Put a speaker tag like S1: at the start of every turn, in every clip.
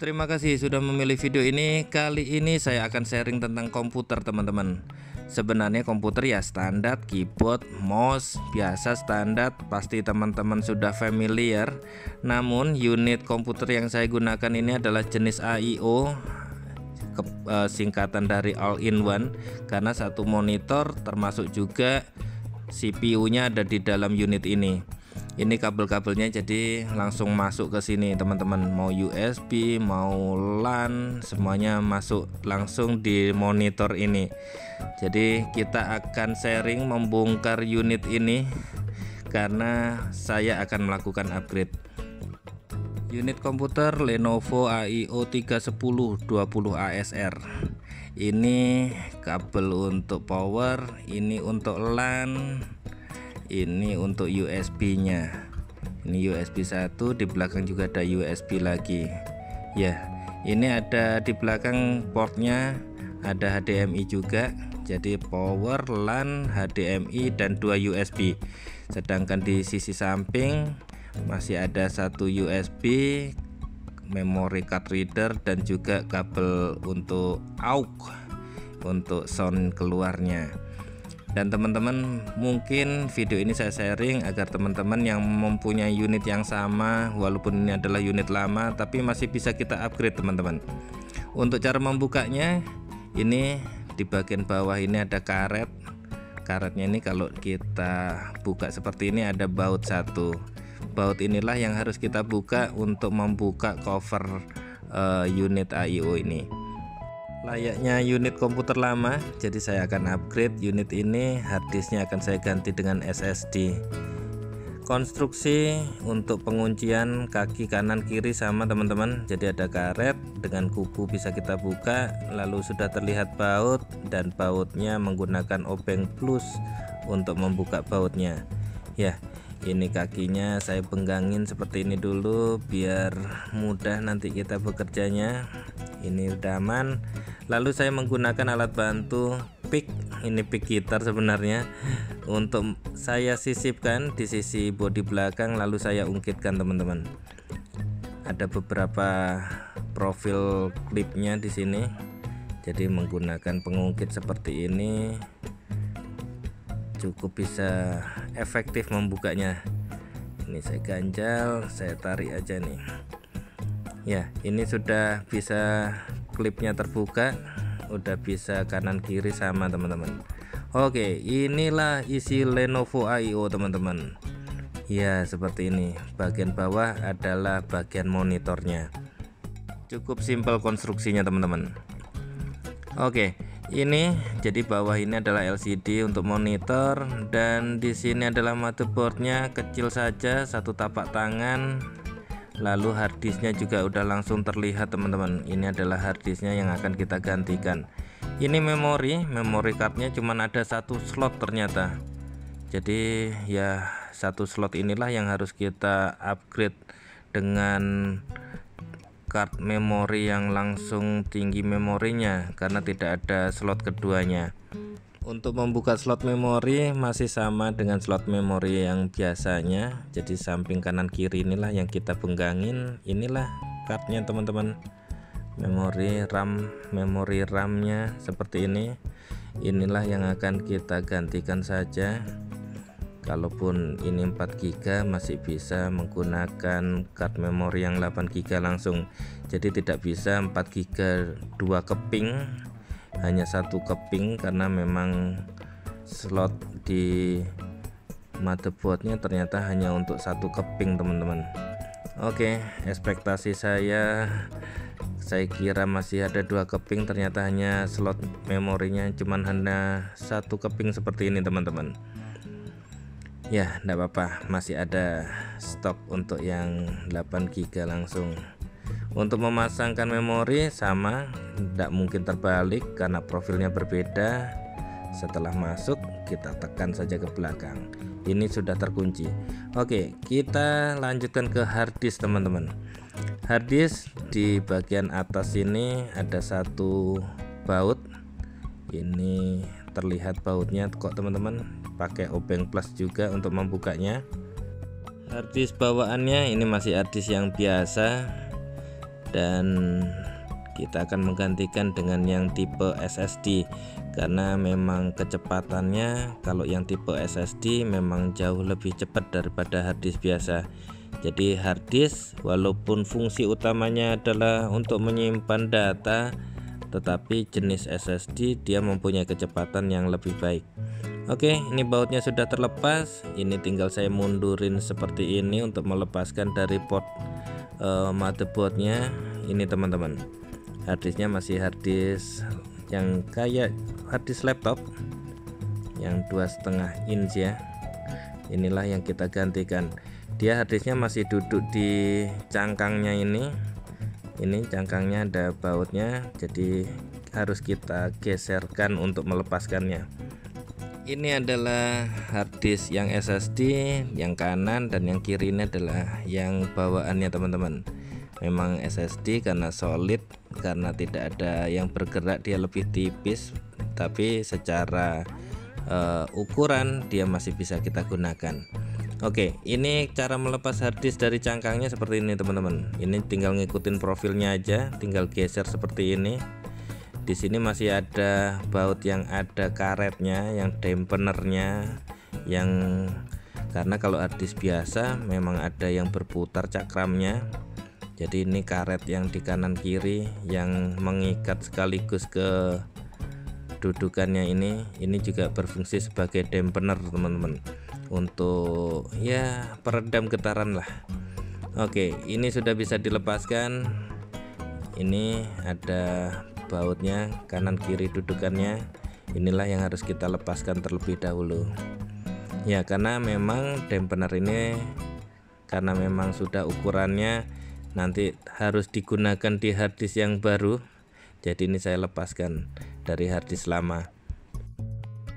S1: Terima kasih sudah memilih video ini. Kali ini saya akan sharing tentang komputer, teman-teman. Sebenarnya komputer ya standar, keyboard, mouse, biasa standar, pasti teman-teman sudah familiar. Namun unit komputer yang saya gunakan ini adalah jenis AIO, singkatan dari all-in-one, karena satu monitor termasuk juga CPU-nya ada di dalam unit ini. Ini kabel-kabelnya jadi langsung masuk ke sini, teman-teman. Mau USB, mau LAN, semuanya masuk langsung di monitor ini. Jadi kita akan sharing membongkar unit ini karena saya akan melakukan upgrade. Unit komputer Lenovo AIO 310 20 ASR. Ini kabel untuk power, ini untuk LAN, ini untuk USB-nya. Ini USB 1, di belakang juga ada USB lagi. Ya, ini ada di belakang portnya, ada HDMI juga. Jadi power, LAN, HDMI dan 2 USB. Sedangkan di sisi samping masih ada satu USB, memory card reader dan juga kabel untuk AUX untuk sound keluarnya. Dan teman-teman, mungkin video ini saya sharing agar teman-teman yang mempunyai unit yang sama, walaupun ini adalah unit lama, tapi masih bisa kita upgrade, teman-teman. Untuk cara membukanya, ini di bagian bawah ini ada karet. Karetnya ini kalau kita buka seperti ini ada baut satu. Baut inilah yang harus kita buka untuk membuka cover unit AIO ini. Layaknya unit komputer lama, jadi saya akan upgrade unit ini. Harddisknya akan saya ganti dengan SSD. Konstruksi untuk penguncian kaki kanan kiri sama, teman-teman. Jadi ada karet dengan kuku bisa kita buka, lalu sudah terlihat baut, dan bautnya menggunakan obeng plus untuk membuka bautnya. Ya, ini kakinya saya penggangin seperti ini dulu biar mudah nanti kita bekerjanya. Ini udah aman. Lalu saya menggunakan alat bantu pick, ini pick gitar sebenarnya, untuk saya sisipkan di sisi bodi belakang, lalu saya ungkitkan, teman-teman. Ada beberapa profil klipnya di sini. Jadi menggunakan pengungkit seperti ini cukup bisa efektif membukanya. Ini saya ganjal, saya tarik aja nih. Ya, ini sudah bisa klipnya terbuka, udah bisa kanan kiri sama, teman-teman. Oke, inilah isi Lenovo AIO, teman-teman. Ya, seperti ini. Bagian bawah adalah bagian monitornya. Cukup simpel konstruksinya, teman-teman. Oke, ini jadi bawah ini adalah LCD untuk monitor, dan di sini adalah motherboardnya, kecil saja, satu tapak tangan. Lalu harddisknya juga udah langsung terlihat, teman-teman. Ini adalah harddisknya yang akan kita gantikan. Ini memori cardnya cuman ada satu slot ternyata. Jadi ya satu slot inilah yang harus kita upgrade dengan card memori yang langsung tinggi memorinya, karena tidak ada slot keduanya. Untuk membuka slot memori masih sama dengan slot memori yang biasanya. Jadi samping kanan kiri inilah yang kita penggangin. Inilah cardnya, teman-teman. Memori RAM-nya seperti ini. Inilah yang akan kita gantikan saja. Kalaupun ini 4 GB masih bisa menggunakan card memori yang 8 GB langsung. Jadi tidak bisa 4 GB 2 keping, hanya satu keping, karena memang slot di motherboardnya ternyata hanya untuk satu keping, teman-teman. Oke, ekspektasi saya kira masih ada 2 keping, ternyata hanya slot memorinya cuman hanya satu keping seperti ini, teman-teman. Ya, enggak apa-apa, masih ada stok untuk yang 8 GB langsung. Untuk memasangkan memori sama, tidak mungkin terbalik karena profilnya berbeda. Setelah masuk, kita tekan saja ke belakang. Ini sudah terkunci. Oke, kita lanjutkan ke harddisk, teman-teman. Harddisk di bagian atas ini ada satu baut. Ini terlihat bautnya kok, teman-teman. Pakai obeng plus juga untuk membukanya. Harddisk bawaannya ini masih harddisk yang biasa. dan kita akan menggantikan dengan yang tipe SSD karena memang kecepatannya kalau yang tipe SSD memang jauh lebih cepat daripada harddisk biasa. Jadi harddisk walaupun fungsi utamanya adalah untuk menyimpan data, tetapi jenis SSD dia mempunyai kecepatan yang lebih baik. Oke, ini bautnya sudah terlepas. Ini tinggal saya mundurin seperti ini untuk melepaskan dari port motherboardnya. Ini teman-teman, harddisknya masih harddisk yang kayak harddisk laptop yang 2,5 inch ya. Inilah yang kita gantikan. Dia harddisknya masih duduk di cangkangnya ini cangkangnya ada bautnya, jadi harus kita geserkan untuk melepaskannya. Ini adalah harddisk yang SSD yang kanan, dan yang kiri ini adalah yang bawaannya teman-teman. Memang SSD karena solid, karena tidak ada yang bergerak dia lebih tipis, tapi secara ukuran dia masih bisa kita gunakan. Oke, ini cara melepas harddisk dari cangkangnya seperti ini teman-teman. Ini tinggal ngikutin profilnya aja, tinggal geser seperti ini. Di sini masih ada baut yang ada karetnya, yang dampenernya, yang karena kalau harddisk biasa memang ada yang berputar cakramnya. Jadi ini karet yang di kanan kiri yang mengikat sekaligus ke dudukannya ini juga berfungsi sebagai dampener teman-teman, untuk ya peredam getaran lah. Oke, ini sudah bisa dilepaskan. Ini ada bautnya kanan kiri dudukannya. Inilah yang harus kita lepaskan terlebih dahulu ya, karena memang dampener ini karena memang sudah ukurannya nanti harus digunakan di harddisk yang baru, jadi ini saya lepaskan dari harddisk lama.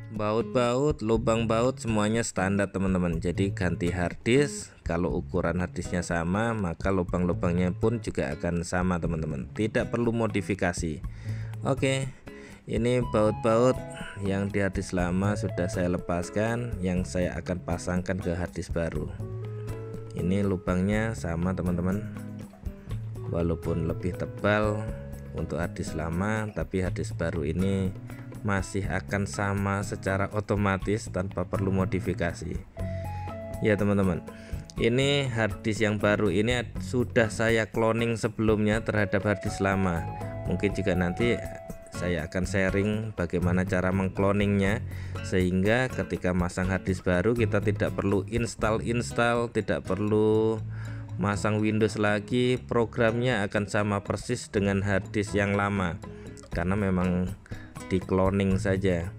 S1: Baut-baut, lubang baut semuanya standar teman-teman. Jadi ganti harddisk, kalau ukuran harddisknya sama maka lubang-lubangnya pun juga akan sama teman-teman, tidak perlu modifikasi. Oke, ini baut-baut yang di harddisk lama sudah saya lepaskan, yang saya akan pasangkan ke harddisk baru. Ini lubangnya sama teman-teman, walaupun lebih tebal untuk harddisk lama, tapi harddisk baru ini masih akan sama secara otomatis tanpa perlu modifikasi ya teman-teman. Ini harddisk yang baru ini sudah saya cloning sebelumnya terhadap harddisk lama. Mungkin juga nanti saya akan sharing bagaimana cara mengcloningnya, sehingga ketika masang harddisk baru kita tidak perlu install, tidak perlu masang Windows lagi, programnya akan sama persis dengan harddisk yang lama karena memang di cloning saja.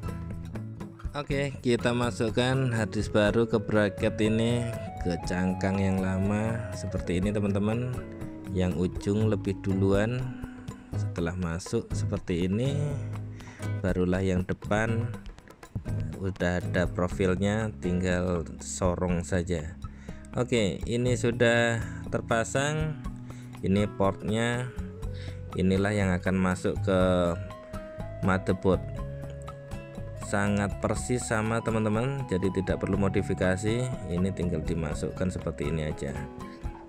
S1: Oke, kita masukkan harddisk baru ke bracket ini, ke cangkang yang lama seperti ini teman-teman, yang ujung lebih duluan. Setelah masuk seperti ini, barulah yang depan udah ada profilnya, tinggal sorong saja. Oke, ini sudah terpasang. Ini portnya, inilah yang akan masuk ke motherboard. Sangat persis sama teman-teman, jadi tidak perlu modifikasi. Ini tinggal dimasukkan seperti ini aja.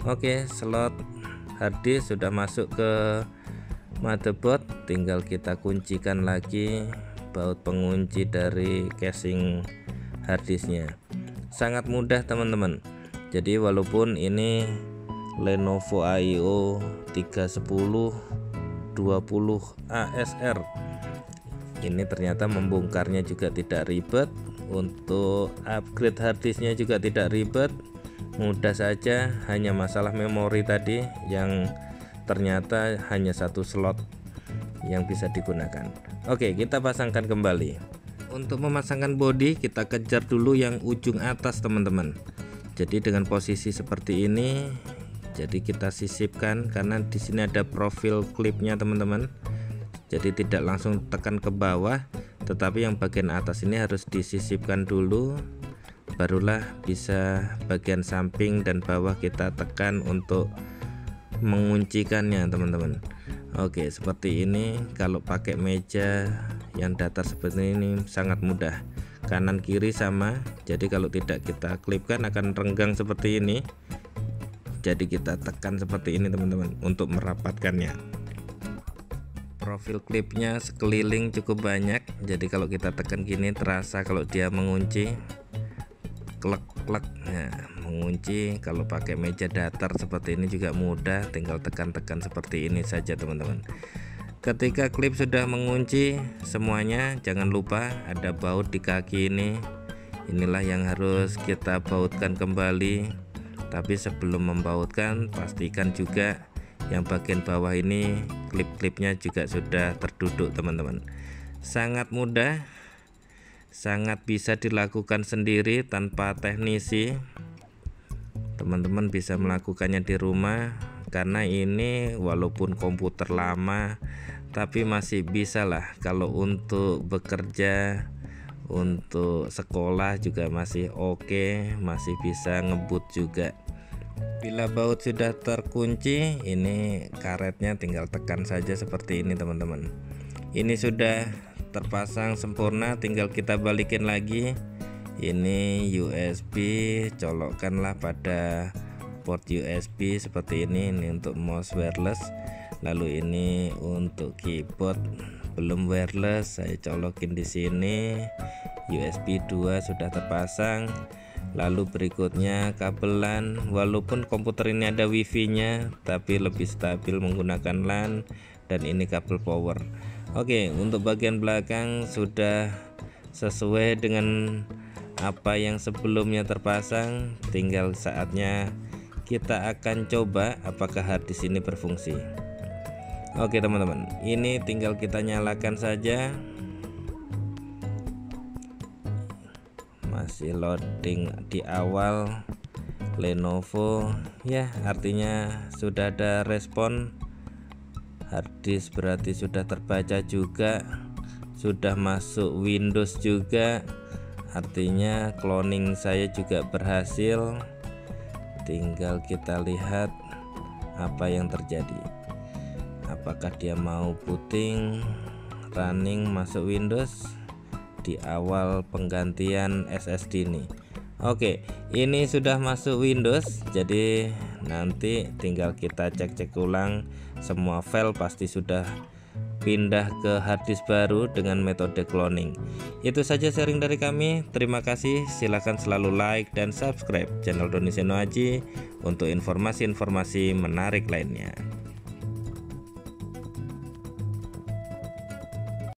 S1: Oke, slot harddisk sudah masuk ke motherboard, tinggal kita kuncikan lagi baut pengunci dari casing harddisknya. Sangat mudah teman-teman. Jadi walaupun ini Lenovo IO 310 20 ASR, ini ternyata membongkarnya juga tidak ribet, untuk upgrade harddisknya juga tidak ribet, mudah saja. Hanya masalah memori tadi yang ternyata hanya satu slot yang bisa digunakan. Oke, kita pasangkan kembali. Untuk memasangkan bodi kita kejar dulu yang ujung atas teman-teman. Jadi dengan posisi seperti ini, jadi kita sisipkan karena di sini ada profil klipnya teman-teman. Jadi tidak langsung tekan ke bawah, tetapi yang bagian atas ini harus disisipkan dulu, barulah bisa bagian samping dan bawah kita tekan untuk menguncikannya teman-teman. Oke, seperti ini. Kalau pakai meja yang datar seperti ini sangat mudah, kanan kiri sama. Jadi kalau tidak kita klipkan akan renggang seperti ini. jadi kita tekan seperti ini teman-teman untuk merapatkannya. Profil klipnya sekeliling cukup banyak, jadi kalau kita tekan gini terasa kalau dia mengunci, klek-klek. Nah, mengunci kalau pakai meja datar seperti ini juga mudah, tinggal tekan-tekan seperti ini saja teman-teman. Ketika klip sudah mengunci semuanya, jangan lupa ada baut di kaki ini. Inilah yang harus kita bautkan kembali. Tapi sebelum membautkan, pastikan juga yang bagian bawah ini klip-klipnya juga sudah terduduk teman-teman. Sangat mudah, sangat bisa dilakukan sendiri tanpa teknisi. Teman-teman bisa melakukannya di rumah, karena ini walaupun komputer lama tapi masih bisa lah kalau untuk bekerja, untuk sekolah juga masih oke, masih bisa ngebut juga. Bila baut sudah terkunci, ini karetnya tinggal tekan saja seperti ini teman-teman. Ini sudah terpasang sempurna, tinggal kita balikin lagi. Ini USB, colokkanlah pada port USB seperti ini untuk mouse wireless. Lalu ini untuk keyboard belum wireless, saya colokin di sini. USB 2 sudah terpasang. Lalu berikutnya kabelan, walaupun komputer ini ada wifi nya tapi lebih stabil menggunakan LAN, dan ini kabel power. Oke, untuk bagian belakang sudah sesuai dengan apa yang sebelumnya terpasang, tinggal saatnya kita akan coba apakah harddisk ini berfungsi. Oke teman-teman, ini tinggal kita nyalakan saja. Masih loading di awal. Lenovo ya, artinya sudah ada respon. Harddisk berarti sudah terbaca juga, sudah masuk Windows juga, artinya cloning saya juga berhasil. Tinggal kita lihat apa yang terjadi, apakah dia mau booting, running, masuk Windows di awal penggantian SSD ini. Oke, ini sudah masuk Windows, jadi nanti tinggal kita cek ulang. Semua file pasti sudah pindah ke harddisk baru dengan metode cloning. Itu saja sharing dari kami. Terima kasih. Silahkan selalu like dan subscribe channel Doni Seno Aji untuk informasi-informasi menarik lainnya.